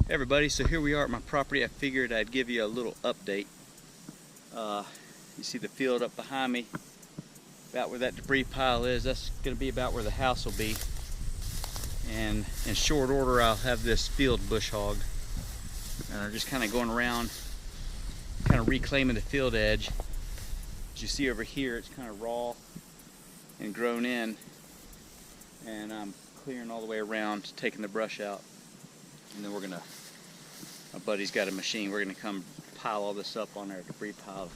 Hey everybody, so here we are at my property. I figured I'd give you a little update. You see the field up behind me, about where that debris pile is. That's going to be about where the house will be. And in short order, I'll have this field bush hogged. And I'm just kind of going around, kind of reclaiming the field edge. As you see over here, it's kind of raw and grown in. And I'm clearing all the way around, taking the brush out. And then my buddy's got a machine. We're gonna come pile all this up on our debris pile,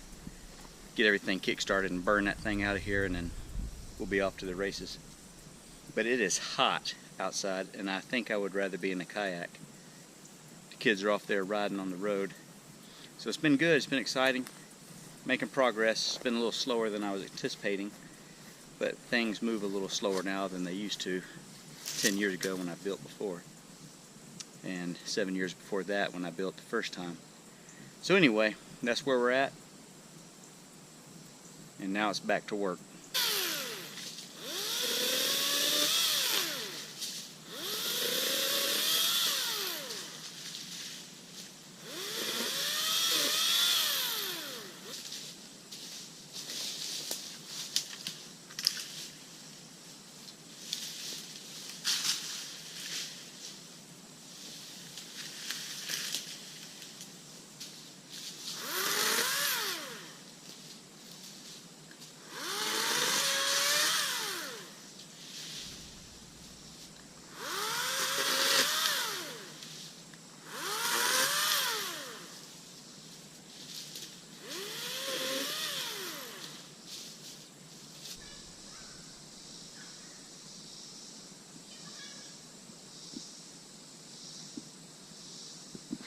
get everything kick-started and burn that thing out of here, and then we'll be off to the races. But it is hot outside, and I think I would rather be in a kayak. The kids are off there riding on the road. So it's been good, it's been exciting, making progress. It's been a little slower than I was anticipating, but things move a little slower now than they used to 10 years ago when I built before. And 7 years before that when I built the first time. So anyway, that's where we're at. And now it's back to work.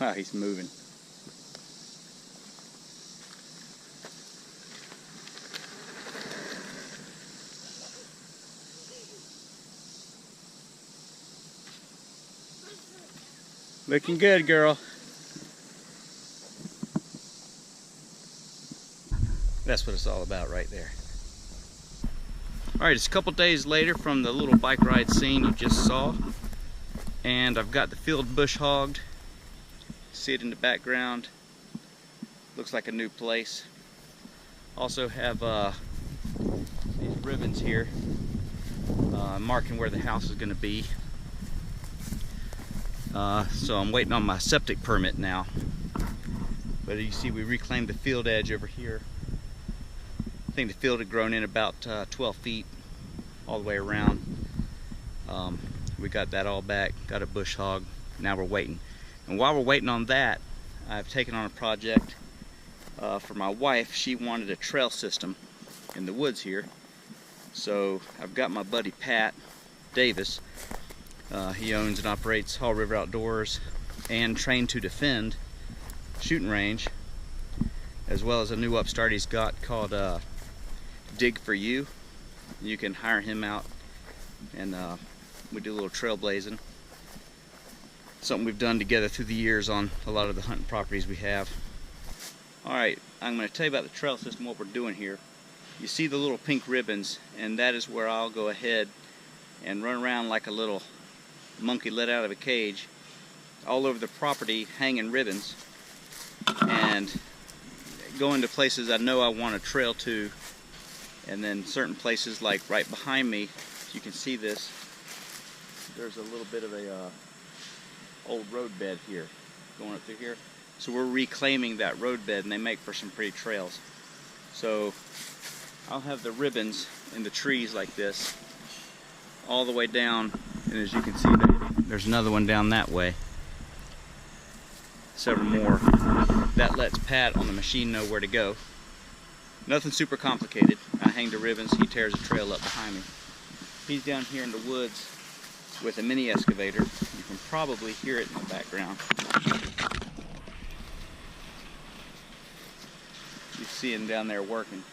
Wow, he's moving. Looking good, girl. That's what it's all about right there. Alright, it's a couple days later from the little bike ride scene you just saw. And I've got the field bush hogged. See it in the background. Looks like a new place. Also have these ribbons here marking where the house is going to be. So I'm waiting on my septic permit now. But you see we reclaimed the field edge over here. I think the field had grown in about 12 feet all the way around. We got that all back, got a bush hog. Now we're waiting. And while we're waiting on that, I've taken on a project for my wife. She wanted a trail system in the woods here. So I've got my buddy Pat Davis. He owns and operates Haw River Outdoors and Train to Defend shooting range, as well as a new upstart he's got called Dig for You. You can hire him out, and we do a little trailblazing. Something we've done together through the years on a lot of the hunting properties we have. Alright, I'm going to tell you about the trail system, what we're doing here. You see the little pink ribbons, and that is where I'll go ahead and run around like a little monkey let out of a cage all over the property, hanging ribbons, and go into places I know I want to trail to, and then certain places like right behind me, you can see this, there's a little bit of a old road bed here going up through here, so we're reclaiming that road bed, and they make for some pretty trails. So I'll have the ribbons in the trees like this all the way down, and as you can see there's another one down that way, several more. That lets Pat on the machine know where to go. Nothing super complicated. I hang the ribbons, he tears a trail up behind me. He's down here in the woods with a mini excavator. You can probably hear it in the background. You see him down there working.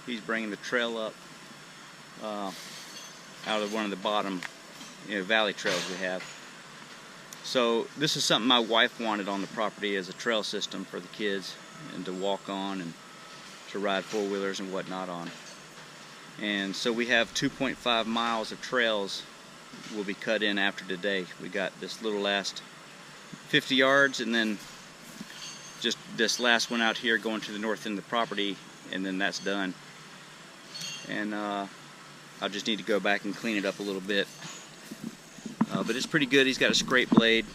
He's bringing the trail up out of one of the bottom valley trails we have. So this is something my wife wanted on the property as a trail system for the kids and to walk on and to ride four-wheelers and whatnot on. And so we have 2.5 miles of trails will be cut in after today. We got this little last 50 yards, and then just this last one out here going to the north end of the property, and then that's done. And I'll just need to go back and clean it up a little bit. But it's pretty good. He's got a scrape blade.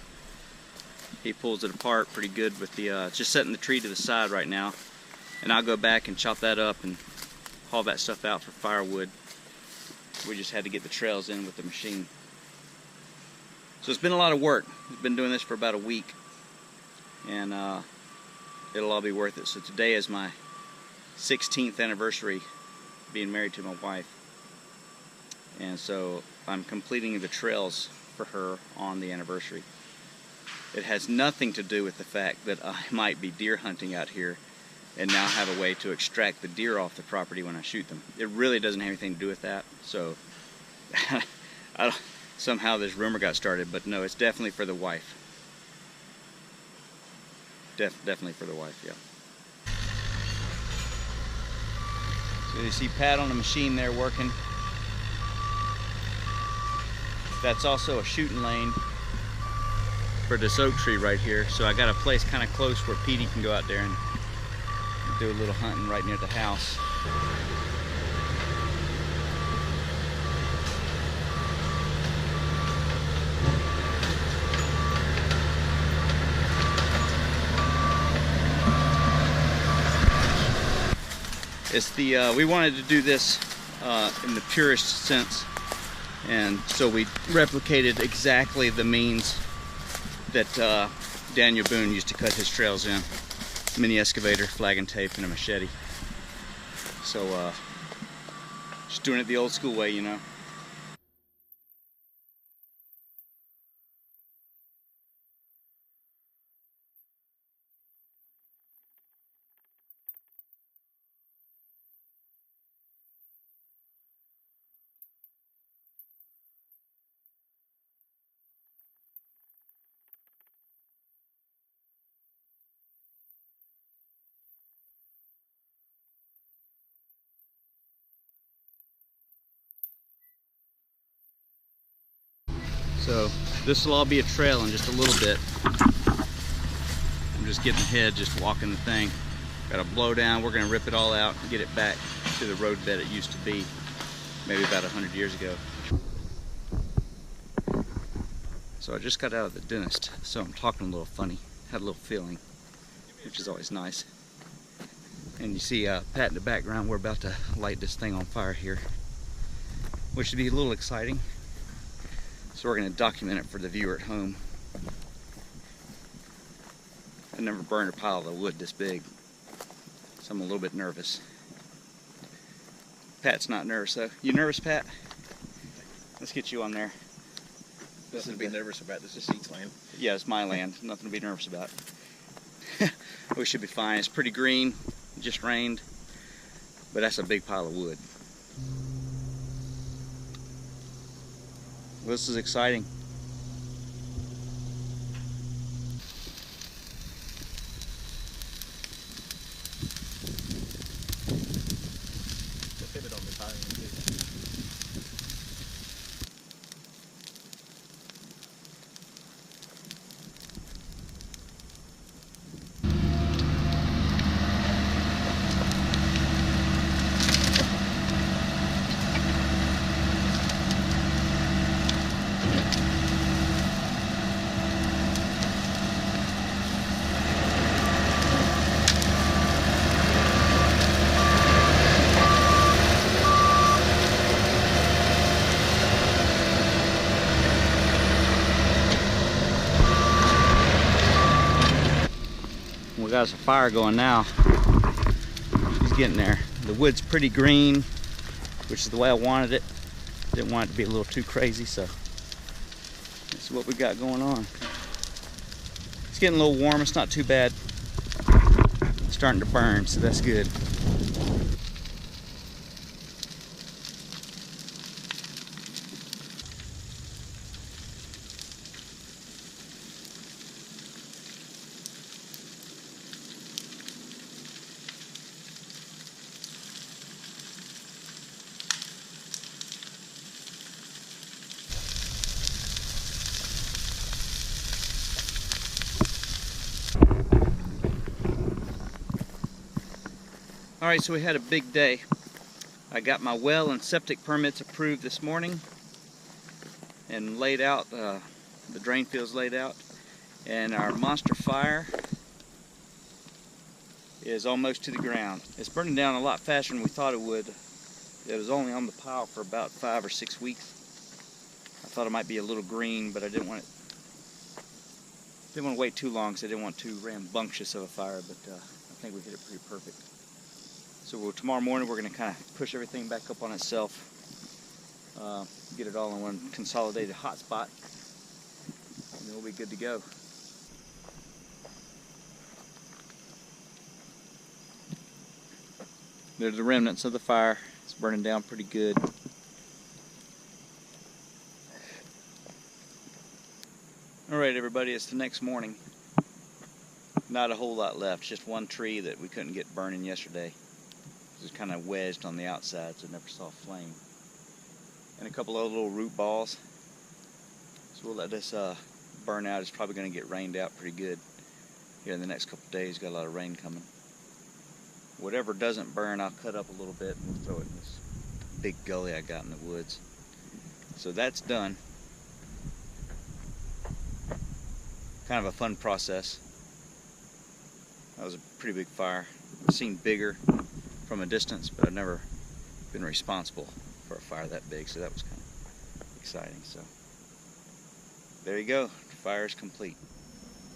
He pulls it apart pretty good with the, just setting the tree to the side right now. And I'll go back and chop that up and haul that stuff out for firewood. We just had to get the trails in with the machine. So it's been a lot of work. We've been doing this for about a week, and it'll all be worth it. So today is my 16th anniversary being married to my wife, and so I'm completing the trails for her on the anniversary. It has nothing to do with the fact that I might be deer hunting out here and now have a way to extract the deer off the property when I shoot them. It really doesn't have anything to do with that. So somehow this rumor got started, but no, it's definitely for the wife. Definitely for the wife, yeah. So you see Pat on the machine there working. That's also a shooting lane for this oak tree right here. So I got a place kind of close where Petey can go out there and do a little hunting right near the house. It's the we wanted to do this in the purest sense, and so we replicated exactly the means that Daniel Boone used to cut his trails in. Mini excavator, flag and tape, and a machete. So just doing it the old school way, you know. So this will all be a trail in just a little bit. I'm just getting ahead, just walking the thing. Got a blow down. We're going to rip it all out and get it back to the road bed it used to be, maybe about 100 years ago. So I just got out of the dentist, so I'm talking a little funny. Had a little feeling, which is always nice. And you see Pat in the background. We're about to light this thing on fire here, which should be a little exciting. So we're going to document it for the viewer at home. I never burned a pile of wood this big, so I'm a little bit nervous. Pat's not nervous though. You nervous, Pat? Let's get you on there. Nothing to be nervous about. This is Seats land. Yeah, it's my land. Nothing to be nervous about. We should be fine. It's pretty green. It just rained, but that's a big pile of wood. Well, this is exciting. The pivot on the tire. We got us a fire going now. She's getting there. The wood's pretty green, which is the way I wanted it. Didn't want it to be a little too crazy, so this is what we got going on. It's getting a little warm. It's not too bad. It's starting to burn, so that's good. Alright, so we had a big day. I got my well and septic permits approved this morning and laid out, the drain field's laid out, and our monster fire is almost to the ground. It's burning down a lot faster than we thought it would. It was only on the pile for about 5 or 6 weeks. I thought it might be a little green, but I didn't want to wait too long because I didn't want too rambunctious of a fire, but I think we hit it pretty perfect. So tomorrow morning we're going to kind of push everything back up on itself, get it all in one consolidated hot spot, and then we'll be good to go. There's the remnants of the fire. It's burning down pretty good. Alright everybody, it's the next morning. Not a whole lot left, just one tree that we couldn't get burning yesterday. It was kind of wedged on the outside, so it never saw flame. And a couple of little root balls. So we'll let this burn out. It's probably going to get rained out pretty good here in the next couple of days. Got a lot of rain coming. Whatever doesn't burn, I'll cut up a little bit and throw it in this big gully I got in the woods. So that's done. Kind of a fun process. That was a pretty big fire. I've seen bigger from a distance, but I've never been responsible for a fire that big, so that was kind of exciting. So there you go, the fire is complete.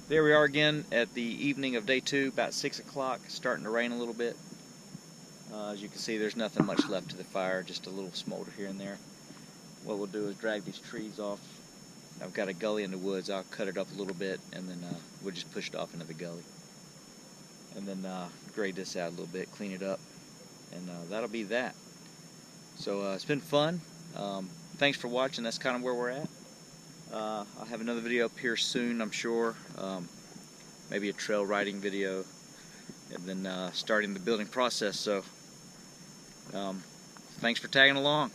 There we are again at the evening of day 2, about 6 o'clock, starting to rain a little bit. As you can see, there's nothing much left to the fire, just a little smolder here and there. What we'll do is drag these trees off. I've got a gully in the woods. I'll cut it up a little bit, and then we'll just push it off into the gully. And then grade this out a little bit, clean it up, and that'll be that. So it's been fun. Thanks for watching. That's kind of where we're at. I'll have another video up here soon, I'm sure. Maybe a trail riding video, and then starting the building process. So thanks for tagging along.